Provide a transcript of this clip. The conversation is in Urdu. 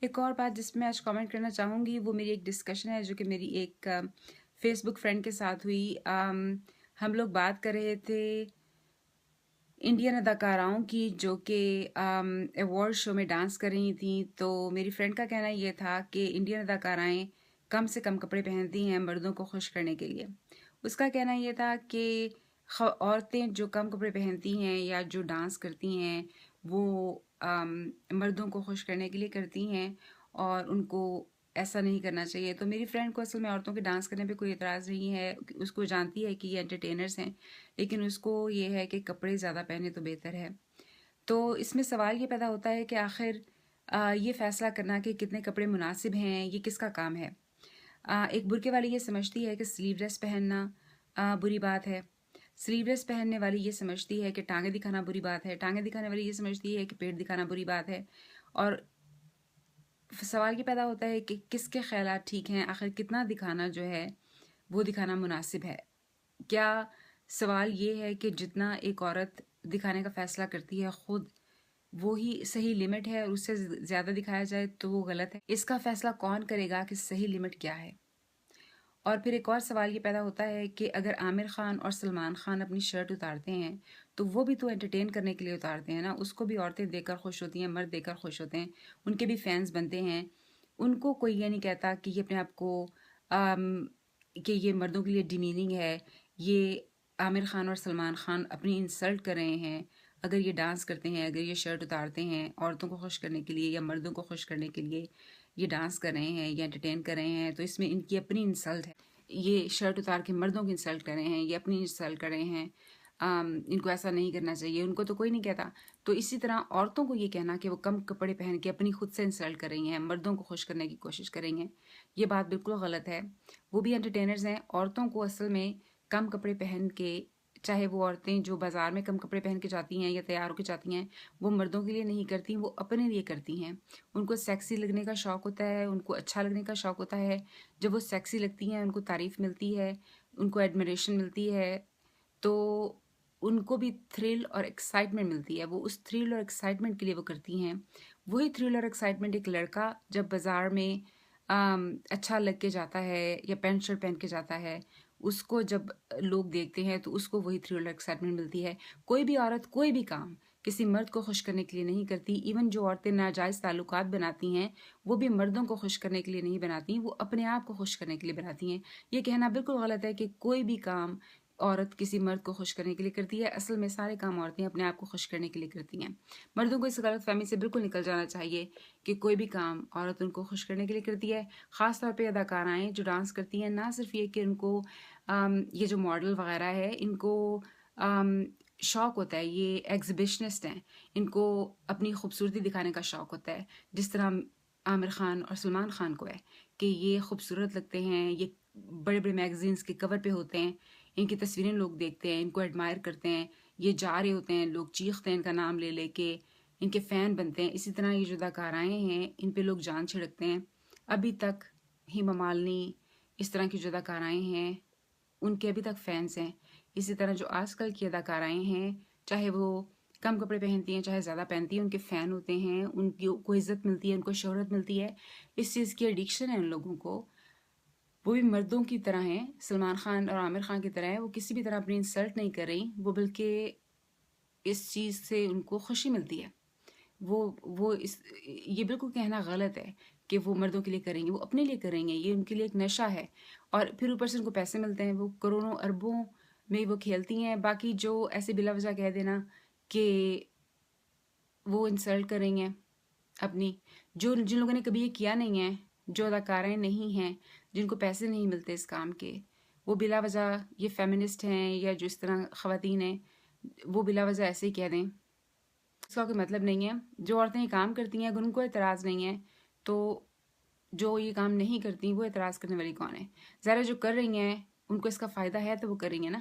ایک اور بات جس میں آج کامنٹ کرنا چاہوں گی وہ میری ایک ڈسکشن ہے جو کہ میری ایک فیس بک فرینڈ کے ساتھ ہوئی. ہم لوگ بات کر رہے تھے انڈین اداکاراؤں کی جو کہ ایوارڈ شو میں ڈانس کر رہی تھیں. تو میری فرینڈ کا کہنا یہ تھا کہ انڈین اداکارائیں کم سے کم کپڑے پہنتی ہیں مردوں کو خوش کرنے کے لیے. اس کا کہنا یہ تھا کہ عورتیں جو کم کپڑے پہنتی ہیں یا جو ڈانس کرتی ہیں وہ مردوں کو خوش کرنے کے لیے کرتی ہیں اور ان کو ایسا نہیں کرنا چاہیے. تو میری فرینڈ کو اصل میں عورتوں کے ڈانس کرنے پہ کوئی اعتراض نہیں ہے. اس کو جانتی ہے کہ یہ انٹرٹینرز ہیں لیکن اس کو یہ ہے کہ کپڑے زیادہ پہنے تو بہتر ہے. تو اس میں سوال یہ پیدا ہوتا ہے کہ آخر یہ فیصلہ کرنا کہ کتنے کپڑے مناسب ہیں یہ کس کا کام ہے. ایک برقعے والی یہ سمجھتی ہے کہ سلیو لیس پہننا بری بات ہے. سلیو لیس پہننے والی یہ سمجھتی ہے کہ ٹانگیں دکھانا بری بات ہے. ٹانگیں دکھانے والی یہ سمجھتی ہے کہ پیٹ دکھانا بری بات ہے. اور سوال یہ پیدا ہوتا ہے کہ کس کے خیالات ٹھیک ہیں, آخر کتنا دکھانا جو ہے وہ دکھانا مناسب ہے. کیا سوال یہ ہے کہ جتنا ایک عورت دکھانے کا فیصلہ کرتی ہے خود وہی صحیح لمٹ ہے اور اس سے زیادہ دکھایا جائے تو وہ غلط ہے. اس کا فیصلہ کون کرے گا کہ صحیح لمٹ کیا ہے؟ اور پھر ایک اور سوال یہ پیدا ہوتا ہے کہ اگر عامر خان اور سلمان خان اپنی شرٹ اتارتے ہیں تو وہ بھی تو انٹرٹین کرنے کے لیے اتارتے ہیں نا. اس کو بھی عورتیں دیکھ کر خوش ہوتی ہیں, مرد دیکھ کر خوش ہوتے ہیں, ان کے بھی فینس بنتے ہیں. ان کو کوئی یہ نہیں کہتا کہ یہ اپنے آپ کو کہ یہ مردوں کے لیے ڈیمیننگ ہے, یہ عامر خان اور سلمان خان اپنی انسلٹ کر رہے ہیں اگر یہ ڈانس کرتے ہیں, اگر یہ شرٹ اتارتے ہیں عورتوں کو خوش کرنے کے لیے یا مردوں کو خوش کرنے کے لیے یہ ڈانس کر رہے ہیں یا انٹرٹین کر رہے ہیں, تو اس میں ان کی اپنی انسلٹ ہے. یہ شرٹ اتار کے مردوں کی انسلٹ کر رہے ہیں, یہ اپنی انسلٹ کر رہے ہیں, ان کو ایسا نہیں کرنا چاہیے, ان کو تو کوئی نہیں کہتا. تو اسی طرح عورتوں کو یہ کہنا کہ وہ کم کپڑے پہن کے اپنی خود سے انسلٹ کر رہی ہیں, مردوں کو خوش کرنے کی کوشش کر رہی ہیں, یہ بات بالکل غلط ہے. وہ بھی انٹرٹینرز ہیں. عورتوں کو اصل میں کم کپڑے پہن کے, چاہے وہ عورتیں جو بازار میں کم کپڑے پہن کے جاتی ہیں یا تیار ہو کے جاتی ہیں, وہ مردوں کے لیے نہیں کرتی, وہ اپنے لیے کرتی ہیں. ان کو سیکسی لگنے کا شوق ہوتا ہے, ان کو اچھا لگنے کا شوق ہوتا ہے. جب وہ سیکسی لگتی ہیں ان کو تعریف ملتی ہے, ان کو ایڈمریشن ملتی ہے, تو ان کو بھی تھرل اور ایکسائٹمنٹ ملتی ہے. وہ اس تھرل اور ایکسائٹمنٹ کے لیے وہ کرتی ہیں. وہی تھرل اور ایکسائٹمنٹ ایک لڑکا جب بازار میں اچھا لگ کے جاتا ہے یا پینٹ شرٹ پہن کے جاتا ہے, اس کو جب لوگ دیکھتے ہیں تو اس کو وہی تھرل اور ایکسائٹمنٹ ملتی ہے. کوئی بھی عورت کوئی بھی کام کسی مرد کو خوش کرنے کے لیے نہیں کرتی. ایون جو عورتیں ناجائز تعلقات بناتی ہیں وہ بھی مردوں کو خوش کرنے کے لیے نہیں بناتی, وہ اپنے آپ کو خوش کرنے کے لیے بناتی ہیں. یہ کہنا بالکل غلط ہے کہ کوئی بھی کام عورت کسی مرد کو خوش کرنے کے لیے کرتی ہے. اصل میں سارے کام عورتیں اپنے آپ کو خوش کرنے کے لیے کرتی ہیں. مردوں کو اس غلط فہمی سے بالکل نکل جانا چاہیے کہ کوئی بھی کام عورت ان کو خوش کرنے کے لیے کرتی ہے. خاص طور پہ اداکارائیں جو ڈانس کرتی ہیں, نہ صرف یہ کہ ان کو یہ جو ماڈل وغیرہ ہے ان کو شوق ہوتا ہے, یہ ایگزیبیشنسٹ ہیں, ان کو اپنی خوبصورتی دکھانے کا شوق ہوتا ہے, جس طرح عامر خان اور سلمان خان کو ہے کہ یہ خوبصورت لگتے ہیں, یہ بڑے بڑے میگزینز کے کور پہ ہوتے ہیں, ان کی تصویریں لوگ دیکھتے ہیں, ان کو ایڈمائر کرتے ہیں, یہ جا رہے ہوتے ہیں, لوگ چیختے ہیں ان کا نام لے لے کے, ان کے فین بنتے ہیں. اسی طرح یہ جو اداکارائیں ہیں ان پہ لوگ جان چھڑکتے ہیں. ابھی تک ہیما مالنی, اس طرح کی جو اداکارائیں ہیں ان کے ابھی تک فینس ہیں. اسی طرح جو آج کل کی اداکارائیں ہیں, چاہے وہ کم کپڑے پہنتی ہیں چاہے زیادہ پہنتی ہیں, ان کے فین ہوتے ہیں, ان کی کو عزت ملتی ہے, ان کو شہرت ملتی ہے. اس چیز کی ایڈکشن ہے ان لوگوں کو. وہ بھی مردوں کی طرح ہیں, سلمان خان اور عامر خان کی طرح ہیں. وہ کسی بھی طرح اپنی انسلٹ نہیں کر رہی, وہ بلکہ اس چیز سے ان کو خوشی ملتی ہے. یہ بالکل کہنا غلط ہے کہ وہ مردوں کے لیے کریں گے, وہ اپنے لیے کریں گے. یہ ان کے لیے ایک نشہ ہے, اور پھر اوپر سے ان کو پیسے ملتے ہیں, وہ کروڑوں اربوں میں وہ کھیلتی ہیں. باقی جو ایسے بلا وجہ کہہ دینا کہ وہ انسلٹ کر رہی ہیں اپنی, جن لوگوں نے کبھی یہ کیا نہیں ہے, جو اداکارائیں نہیں ہیں, جن کو پیسے نہیں ملتے اس کام کے, وہ بلا وجہ یہ فیمنسٹ ہیں یا جو اس طرح خواتین ہیں وہ بلا وجہ ایسے ہی کہہ دیں, اس کا کوئی مطلب نہیں ہے. جو عورتیں یہ کام کرتی ہیں اگر ان کو اعتراض نہیں ہے تو جو یہ کام نہیں کرتی وہ اعتراض کرنے والی کون ہے؟ ظاہر جو کر رہی ہیں ان کو اس کا فائدہ ہے تو وہ کر رہی ہیں نا.